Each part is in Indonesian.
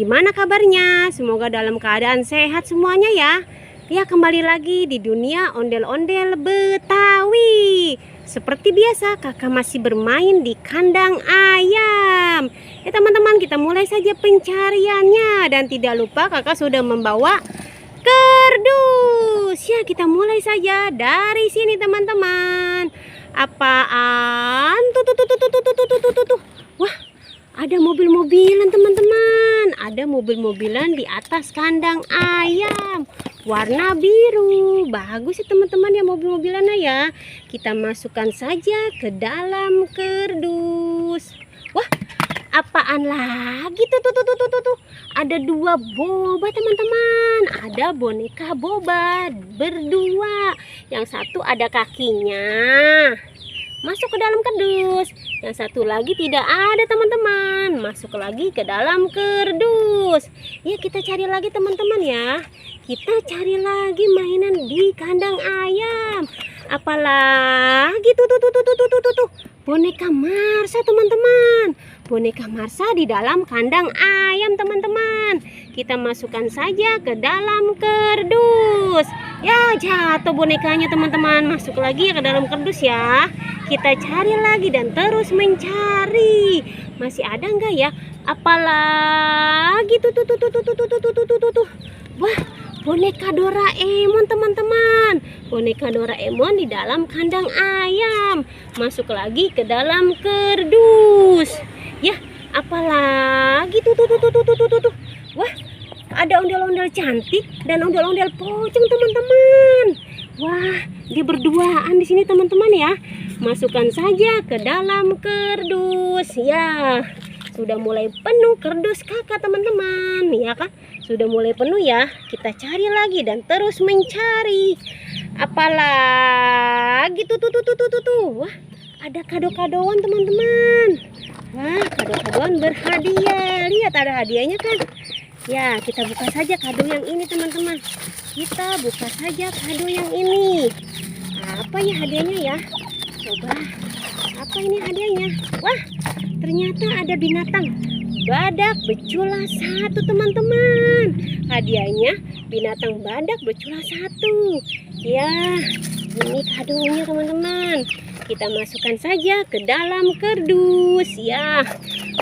Gimana kabarnya? Semoga dalam keadaan sehat semuanya ya. Ya, kembali lagi di dunia ondel-ondel Betawi. Seperti biasa, kakak masih bermain di kandang ayam. Ya teman-teman, kita mulai saja pencariannya. Dan tidak lupa kakak sudah membawa kardus. Ya, kita mulai saja dari sini teman-teman. Apaan? Tuh. Wah, ada mobil-mobilan teman-teman. Ada mobil-mobilan di atas kandang ayam. Warna biru. Bagus ya teman-teman ya mobil-mobilannya ya. Kita masukkan saja ke dalam kardus. Wah, apaan lagi tuh. Ada dua boba teman-teman. Ada boneka boba berdua. Yang satu ada kakinya. Masuk ke dalam kardus. Yang satu lagi tidak ada teman-teman. Masuk lagi ke dalam kardus. Ya, kita cari lagi teman-teman ya. Kita cari lagi mainan di kandang ayam. Apalagi tuh. Boneka Marsa teman-teman. Boneka Marsa di dalam kandang ayam teman-teman. Kita masukkan saja ke dalam kardus. Ya, jatuh bonekanya teman-teman. Masuk lagi ke dalam kardus ya. Kita cari lagi dan terus mencari. Masih ada enggak ya? Apalagi tuh. Wah, boneka Doraemon teman-teman. Boneka Doraemon di dalam kandang ayam. Masuk lagi ke dalam kardus. Ya, apalagi tuh. Wah, ada ondel-ondel cantik dan ondel-ondel pocong teman-teman. Wah, dia berduaan di sini teman-teman ya. Masukkan saja ke dalam kardus. Ya, sudah mulai penuh kardus kakak teman-teman. Ya kan? Sudah mulai penuh ya. Kita cari lagi dan terus mencari. Apalagi tuh. Wah, ada kado-kadoan teman-teman. Wah, kado-kadoan berhadiah. Lihat ada hadiahnya kan. Ya, kita buka saja kado yang ini teman-teman. Kita buka saja kado yang ini. Apa ya hadiahnya ya? Coba, apa ini hadiahnya? Wah, ternyata ada binatang badak bercula satu teman-teman. Hadiahnya binatang badak bercula satu. Ya, ini kadonya teman-teman. Kita masukkan saja ke dalam kardus. Ya,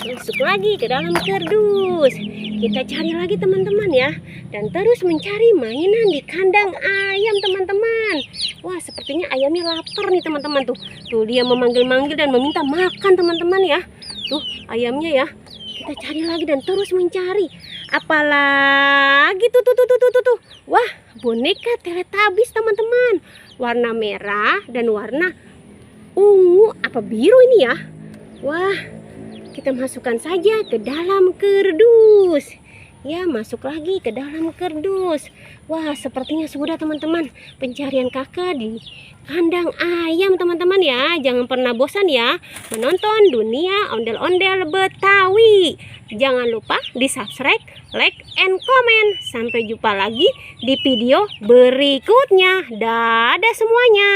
masuk lagi ke dalam kardus. Kita cari lagi teman-teman ya. Dan terus mencari mainan di kandang ayam teman-teman. Wah, sepertinya ayamnya lapar nih teman-teman tuh. Tuh dia memanggil-manggil dan meminta makan teman-teman ya. Tuh ayamnya ya. Kita cari lagi dan terus mencari. Apalagi tuh. Wah, boneka Teletubbies teman-teman. Warna merah dan warna ungu apa biru ini ya. Wah, kita masukkan saja ke dalam kardus. Ya, masuk lagi ke dalam kardus. Wah, sepertinya sudah teman-teman pencarian kakak di kandang ayam teman-teman ya. Jangan pernah bosan ya menonton dunia ondel-ondel Betawi. Jangan lupa di subscribe, like, and comment. Sampai jumpa lagi di video berikutnya. Dadah semuanya.